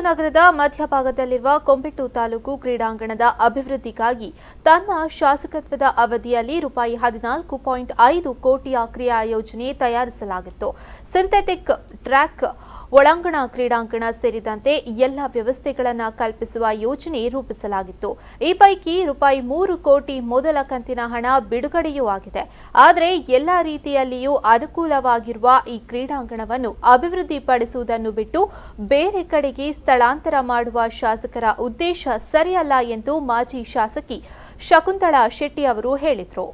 ನಗರದ ಮಧ್ಯಭಾಗದಲ್ಲಿರುವ ಕೊಂಬೆಟ್ಟು ತಾಲೂಕು ಕ್ರೀಡಾಂಗಣದ ಅಭಿವೃದ್ಧಿಗಾಗಿ ತನ್ನ ಶಾಸಕತ್ವದ ಅವಧಿಯಲ್ಲಿ ₹14.5 ಕೋಟಿಯ ಕ್ರಿಯಾ ಯೋಜನೆ ತಯಾರಿಸಲಾಗಿತ್ತು. ಸಿಂಥೆಟಿಕ್ ಟ್ರ್ಯಾಕ್, ಒಳಾಂಗಣ ಕ್ರೀಡಾಂಗಣ ಸೇರಿದಂತೆ ಎಲ್ಲ ವ್ಯವಸ್ಥೆಗಳನ್ನು ಕಲ್ಪಿಸುವ ಯೋಜನೆ ರೂಪಿಸಲಾಗಿತ್ತು. ಈ ಪೈಕಿ ₹3 ಕೋಟಿ ಮೊದಲ ಕಂತಿನ ಹಣ ಬಿಡುಗಡೆಯೂ ಆಗಿದೆ. ಆದರೆ ಎಲ್ಲ ರೀತಿಯಲ್ಲಿಯೂ ಅನುಕೂಲವಾಗಿರುವ ಈ ಕ್ರೀಡಾಂಗಣವನ್ನು ಅಭಿವೃದ್ಧಿಪಡಿಸುವುದನ್ನು ಬಿಟ್ಟು ಬೇರೆ ಕಡೆಗೆ ಸ್ಥಳಾಂತರ ಮಾಡುವ ಶಾಸಕರ ಉದ್ದೇಶ ಸರಿಯಲ್ಲ ಎಂದು ಮಾಜಿ ಶಾಸಕಿ shakunthalashetty ಅವರು ಹೇಳಿದರು.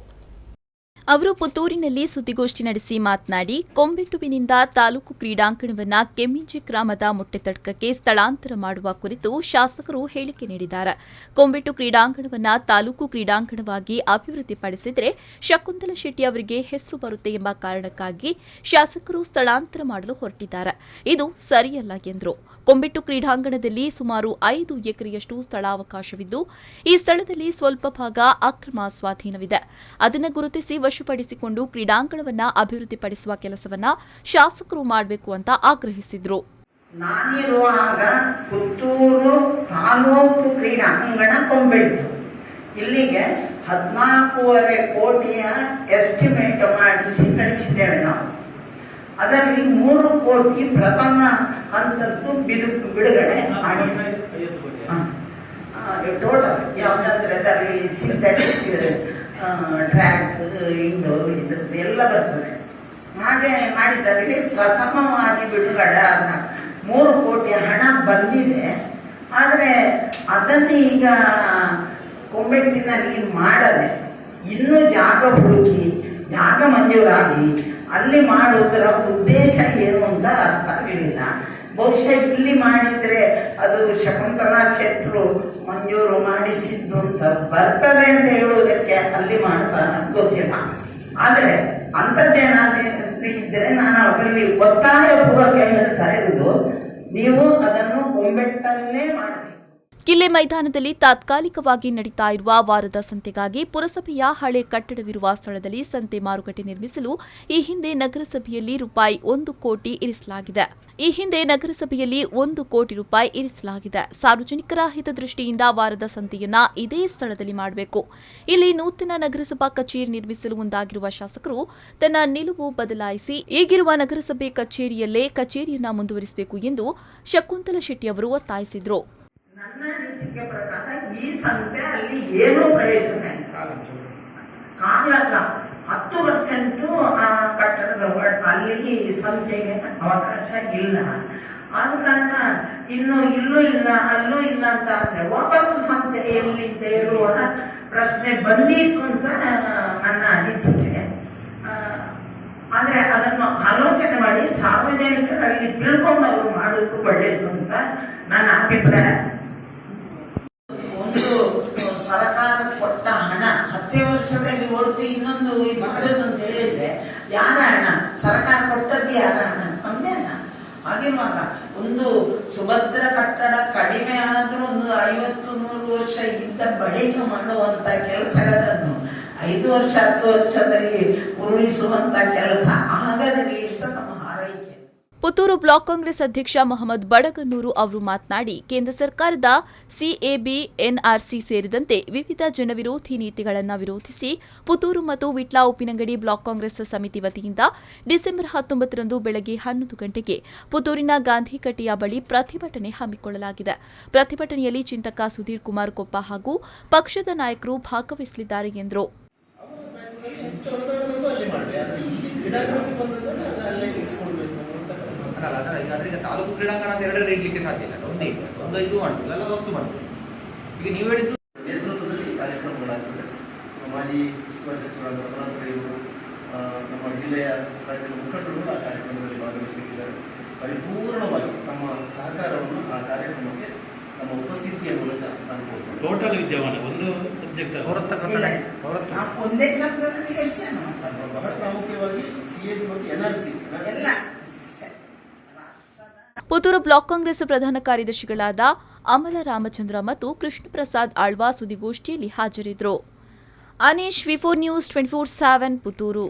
ಅವರು ಪುತ್ತೂರಿನಲ್ಲಿ ಸುದ್ದಿಗೋಷ್ಠಿ ನಡೆಸಿ ಮಾತನಾಡಿ, ಕೊಂಬೆಟ್ಟುವಿನಿಂದ ತಾಲೂಕು ಕ್ರೀಡಾಂಗಣವನ್ನು ಕೆಮ್ಮಿಂಜಿ ಗ್ರಾಮದ ಮೊಟ್ಟೆತಡ್ಕಕ್ಕೆ ಸ್ಥಳಾಂತರ ಮಾಡುವ ಕುರಿತು ಶಾಸಕರು ಹೇಳಿಕೆ ನೀಡಿದ್ದಾರೆ. ಕೊಂಬೆಟ್ಟು ಕ್ರೀಡಾಂಗಣವನ್ನು ತಾಲೂಕು ಕ್ರೀಡಾಂಗಣವಾಗಿ ಅಭಿವೃದ್ಧಿಪಡಿಸಿದರೆ ಶಕುಂತಲಶೆಟ್ಟಿ ಅವರಿಗೆ ಹೆಸರು ಬರುತ್ತೆ ಎಂಬ ಕಾರಣಕ್ಕಾಗಿ ಶಾಸಕರು ಸ್ಥಳಾಂತರ ಮಾಡಲು ಹೊರಟಿದ್ದಾರೆ. ಇದು ಸರಿಯಲ್ಲ ಎಂದರು. ಕೊಂಬೆಟ್ಟು ಕ್ರೀಡಾಂಗಣದಲ್ಲಿ ಸುಮಾರು 5 ಎಕರೆಯಷ್ಟು ಸ್ಥಳಾವಕಾಶವಿದ್ದು, ಈ ಸ್ಥಳದಲ್ಲಿ ಸ್ವಲ್ಪ ಭಾಗ ಅಕ್ರಮ ಸ್ವಾಧೀನವಿದೆ. ಅದನ್ನು ಗುರುತಿಸಿ ವಶಪಡಿಸಿಕೊಂಡು ಕ್ರೀಡಾಂಗಣವನ್ನು ಅಭಿವೃದ್ಧಿಪಡಿಸುವ ಕೆಲಸವನ್ನ ಶಾಸಕರು ಮಾಡಬೇಕು ಅಂತ ಆಗ್ರಹಿಸಿದರು. ನಾನಿರುವಾಗ ಪುತ್ತೂರು ತಾಲೂಕು ಕ್ರೀಡಾಂಗಣ ಕೊಂಬೆಟ್ಟು ಇಲ್ಲಿಗೆ 14.5 ಕೋಟಿಯ ಎಸ್ಟಿಮೇಟ್ ಮಾಡಿಸಿ ಕಳಿಸಿದ್ದೇವೆ ನಾವು. ಅದರಲ್ಲಿ 3 ಕೋಟಿ ಪ್ರಥಮ ಹಂತದ್ದು ಬಿಡುಗಡೆ ಆಗಿದೆ. ಟೋಟಲ್ ಯಾವುದಂದ್ರೆ ಅದರಲ್ಲಿ ಸಿಂಥೆಟಿಕ್ ಟ್ರ್ಯಾಕ್, ಇಂಡೋರ್ ಇದ್ರದ್ದು ಎಲ್ಲ ಬರ್ತದೆ. ಹಾಗೆ ಮಾಡಿದಲ್ಲಿ ಪ್ರಥಮವಾಗಿ ಬಿಡುಗಡೆ ಆದ 3 ಕೋಟಿ ಹಣ ಬಂದಿದೆ. ಆದರೆ ಅದನ್ನು ಈಗ ಕೊಂಬೆಟ್ಟಿನಲ್ಲಿ ಮಾಡದೆ ಇನ್ನೂ ಜಾಗ ಹುಡುಕಿ ಜಾಗ ಮಂಜೂರಾಗಿ ಅಲ್ಲಿ ಮಾಡುವುದರ ಉದ್ದೇಶ ಏನು ಅಂತ ಅರ್ಥ ಆಗಲಿಲ್ಲ. ಬಹುಶಃ ಇಲ್ಲಿ ಮಾಡಿದರೆ ಅದು ಶಕುಂತಲಾಶೆಟ್ಟರು ಮಂಜೂರು ಮಾಡಿಸಿದ್ದು ಅಂತ ಬರ್ತದೆ ಅಂತ ಹೇಳುವುದಕ್ಕೆ ಅಲ್ಲಿ ಮಾಡ್ತಾನೆ ಗೊತ್ತಿಲ್ಲ. ಆದರೆ ಅಂಥದ್ದೇನಾದರೂ ಇದ್ದರೆ ನಾನು ಅವರಲ್ಲಿ ಒತ್ತಾಯಪೂರ್ವಕ ಹೇಳ್ತಾ ಇರುವುದು, ನೀವು ಅದನ್ನು ಕೊಂಬೆಟ್ಟಲ್ಲೇ ಮಾಡಬೇಕು. ಕಿಲ್ಲೆ ಮೈದಾನದಲ್ಲಿ ತಾತ್ಕಾಲಿಕವಾಗಿ ನಡೀತಾ ಇರುವ ವಾರದ ಸಂತೆಗಾಗಿ ಪುರಸಭೆಯ ಹಳೆ ಕಟ್ಟಡವಿರುವ ಸ್ಥಳದಲ್ಲಿ ಸಂತೆ ಮಾರುಕಟ್ಟೆ ನಿರ್ಮಿಸಲು ಈ ಹಿಂದೆ ನಗರಸಭೆಯಲ್ಲಿ ₹1 ಕೋಟಿ ಇರಿಸಲಾಗಿದೆ. ಸಾರ್ವಜನಿಕರ ಹಿತದೃಷ್ಟಿಯಿಂದ ವಾರದ ಸಂತೆಯನ್ನ ಇದೇ ಸ್ಥಳದಲ್ಲಿ ಮಾಡಬೇಕು. ಇಲ್ಲಿ ನೂತನ ನಗರಸಭಾ ಕಚೇರಿ ನಿರ್ಮಿಸಲು ಮುಂದಾಗಿರುವ ಶಾಸಕರು ತನ್ನ ನಿಲುವು ಬದಲಾಯಿಸಿ ಈಗಿರುವ ನಗರಸಭೆ ಕಚೇರಿಯಲ್ಲೇ ಕಚೇರಿಯನ್ನ ಮುಂದುವರಿಸಬೇಕು ಎಂದು ಶಕುಂತಲಶೆಟ್ಟಿ ಅವರು ಒತ್ತಾಯಿಸಿದರು. ನನ್ನ ಅನಿಸಿಕೆ ಪ್ರಕಾರ ಈ ಸಂತೆ ಅಲ್ಲಿ ಏನೂ ಪ್ರಯೋಜನ ಕಾಲಲ್ಲ. 10% ಆ ಕಟ್ಟಡದ ಅಲ್ಲಿ ಸಂತೆಗೆ ಅವಕಾಶ ಇಲ್ಲ. ಆದ ಕಾರಣ ಇನ್ನು ಇಲ್ಲೂ ಇಲ್ಲ ಅಲ್ಲೂ ಇಲ್ಲ ಅಂತ ಅಂದ್ರೆ ವಾಪಸ್ ಸಂತೆ ಎಲ್ಲಿ ಹೇಳುವ ಪ್ರಶ್ನೆ ಬಂದಿತ್ತು ಅಂತ ನನ್ನ ಅನಿಸಿಕೆ. ಆದ್ರೆ ಅದನ್ನು ಆಲೋಚನೆ ಮಾಡಿ ಸಾರ್ವಜನಿಕರಲ್ಲಿ ತಿಳ್ಕೊಂಡು ಅವರು ಮಾಡೋದು ಒಳ್ಳೆಯದು ಅಂತ ನನ್ನ ಅಭಿಪ್ರಾಯ. ಸರ್ಕಾರ ಕೊಟ್ಟ ಹಣ 10 ವರ್ಷದಲ್ಲಿ ಹೊರತು ಇನ್ನೊಂದು ಮಾಡೋದು ಅಂತ ಹೇಳಿದ್ರೆ ಯಾರ ಹಣ? ಸರ್ಕಾರ ಕೊಟ್ಟದ್ದು ಯಾರ ಹಣ? ನಮ್ದೇ ಹಣ. ಹಾಗಿರುವಾಗ ಒಂದು ಸುಭದ್ರ ಕಟ್ಟಡ ಕಡಿಮೆ ಆದ್ರೂ ಒಂದು 50-100 ವರ್ಷ ಇದ್ದ ಬಳಿಕ ಮಾಡುವಂತ ಕೆಲಸಗಳನ್ನು 5 ವರ್ಷ 10 ವರ್ಷದಲ್ಲಿ ಉರುಳಿಸುವಂತ ಕೆಲಸ ಆಗದಿರಲಿ ಅಂತ ನಮ್ಮ ಹಾರೈಕೆ. ಪುತ್ತೂರು ಬ್ಲಾಕ್ ಕಾಂಗ್ರೆಸ್ ಅಧ್ಯಕ್ಷ ಮೊಹಮ್ಮದ್ ಬಡಗನ್ನೂರು ಅವರು ಮಾತನಾಡಿ, ಕೇಂದ್ರ ಸರ್ಕಾರದ ಸಿಎಬಿ, ಎನ್ಆರ್ಸಿ ಸೇರಿದಂತೆ ವಿವಿಧ ಜನವಿರೋಧಿ ನೀತಿಗಳನ್ನು ವಿರೋಧಿಸಿ ಪುತ್ತೂರು ಮತ್ತು ವಿಟ್ಲ ಉಪ್ಪಿನಂಗಡಿ ಬ್ಲಾಕ್ ಕಾಂಗ್ರೆಸ್ ಸಮಿತಿ ವತಿಯಿಂದ ಡಿಸೆಂಬರ್ 19ರಂದು ಬೆಳಗ್ಗೆ 11 ಗಂಟೆಗೆ ಪುತ್ತೂರಿನ ಗಾಂಧಿ ಕಟ್ಟೆಯ ಬಳಿ ಪ್ರತಿಭಟನೆ ಹಮ್ಮಿಕೊಳ್ಳಲಾಗಿದೆ. ಪ್ರತಿಭಟನೆಯಲ್ಲಿ ಚಿಂತಕ ಸುಧೀರ್ ಕುಮಾರ್ ಕೊಪ್ಪ ಹಾಗೂ ಪಕ್ಷದ ನಾಯಕರು ಭಾಗವಹಿಸಲಿದ್ದಾರೆ ಎಂದರು. ತಾಲೂಕು ಕ್ರೀಡಾಂಗಣ ಅಂತ 2 ಇಡ್ಲಿಕ್ಕೆ ಸಾಧ್ಯ ಇಲ್ಲ. ಒಂದು ಇದು ಮಾಡ್ತಿಲ್ಲ, ಎಲ್ಲ ವಸ್ತು ಮಾಡ್ತೀವಿ. ಈಗ ನೀವು ಹೇಳಿದ್ದು ನೇತೃತ್ವದಲ್ಲಿ ಕಾರ್ಯಕ್ರಮಗಳಾಗ್ತದೆ. ಮಾಜಿ ಉಸ್ತುವಾರಿ ಸಚಿವರಾದ ರಘುನಾಥರವರು, ನಮ್ಮ ಜಿಲ್ಲೆಯ ರಾಜ್ಯದ ಮುಖಂಡರು ಆ ಕಾರ್ಯಕ್ರಮದಲ್ಲಿ ಭಾಗವಹಿಸಲಿದ್ದಾರೆ. ಪರಿಪೂರ್ಣವಾಗಿ ತಮ್ಮ ಸಹಕಾರವನ್ನು ಆ ಕಾರ್ಯಕ್ರಮಕ್ಕೆ ನಮ್ಮ ಉಪಸ್ಥಿತಿಯ ಮೂಲಕ ನಾನು ಕೊಡ್ತೇನೆ. ಟೋಟಲ್ ವಿದ್ಯಮಾನ ಒಂದು ಸಬ್ಜೆಕ್ಟ್ ಒಂದೇ ಶಬ್ದದಲ್ಲಿ ಬಹಳ ಪ್ರಾಮುಖ್ಯವಾಗಿ ಸಿಎಬಿ ಮತ್ತು ಎನ್ಆರ್ಸಿ ಎಲ್ಲ. ಪುತ್ತೂರು ಬ್ಲಾಕ್ ಕಾಂಗ್ರೆಸ್ ಪ್ರಧಾನ ಕಾರ್ಯದರ್ಶಿಗಳಾದ ಅಮಲ ರಾಮಚಂದ್ರ ಮತ್ತು ಕೃಷ್ಣ ಪ್ರಸಾದ್ ಆಳ್ವಾ ಸುದ್ದಿಗೋಷ್ಠಿಯಲ್ಲಿ ಹಾಜರಿದ್ದರು. Anish, V4 news 24/7 Puttur.